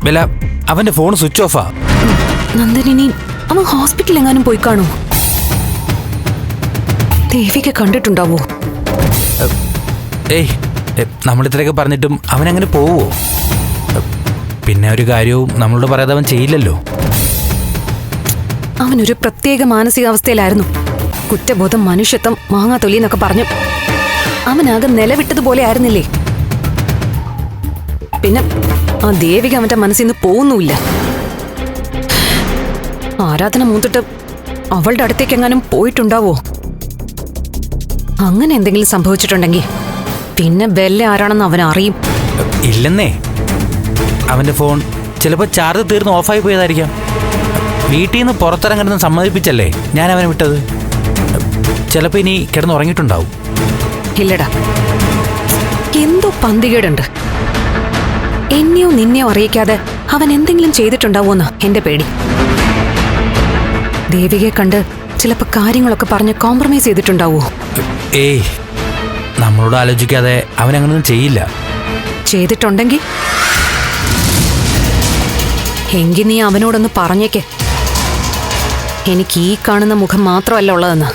ബെല, അവന്റെ phone switch ഓഫാ. നന്ദനി, അവൻ ഹോസ്പിറ്റലിൽ എങ്ങാനും പോയി കാണൂ? ദേവിക കണ്ടിട്ടുണ്ടാവോ? ഏയ്, നമ്മളിത്രയൊക്കെ പറഞ്ഞിട്ടും അവനങ്ങനെ പോവോ? പിന്നെ ഒരു കാര്യവും നമ്മളോട് പറയാതെ അവൻ ചെയ്യില്ലല്ലോ. അവനൊരു പ്രത്യേക മാനസികാവസ്ഥയിലായിരുന്നു. കുറ്റബോധം, മനുഷ്യത്വം, മാങ്ങാത്തൊലി എന്നൊക്കെ പറഞ്ഞു അവനാകെ നിലവിട്ടതുപോലെ ആയിരുന്നില്ലേ? പിന്നെ ആ ദേവിക അവന്റെ മനസ്സിൽ നിന്ന് പോകുന്നുമില്ല. ആരാധന മൂത്തിട്ട് അവളുടെ അടുത്തേക്ക് എങ്ങാനും പോയിട്ടുണ്ടാവോ? അങ്ങനെ എന്തെങ്കിലും സംഭവിച്ചിട്ടുണ്ടെങ്കിൽ പിന്നെ ബെല്ല ആരാണെന്ന് അവൻ അറിയും. ഇല്ലെന്നേ, അവന്റെ ഫോൺ ചിലപ്പോൾ ചാർജ് തീർന്ന് ഓഫായി പോയതായിരിക്കാം. വീട്ടിൽ നിന്ന് പുറത്തിറങ്ങരുതെന്ന് സമ്മതിപ്പിച്ചല്ലേ ഞാൻ അവനെ വിട്ടത്. ചിലപ്പോൾ ഇനി കിടന്നുറങ്ങിയിട്ടുണ്ടാവും. ഇല്ലടാ, എന്തോ പന്തികേടുണ്ട്. എന്നെയോ നിന്നെയോ അറിയിക്കാതെ അവൻ എന്തെങ്കിലും ചെയ്തിട്ടുണ്ടാവോന്നാ എന്റെ പേടി. ദേവികയെ കണ്ട് ചിലപ്പോൾ കാര്യങ്ങളൊക്കെ പറഞ്ഞ് കോംപ്രമൈസ് ചെയ്തിട്ടുണ്ടാവോ? ഏയ്, നമ്മളോട് ആലോചിക്കാതെ അവനങ്ങനൊന്നും ചെയ്യില്ല. ചെയ്തിട്ടുണ്ടെങ്കിൽ എങ്കിൽ നീ അവനോടൊന്ന് പറഞ്ഞേക്ക്, എനിക്ക് ഈ കാണുന്ന മുഖം മാത്രമല്ല ഉള്ളതെന്ന്.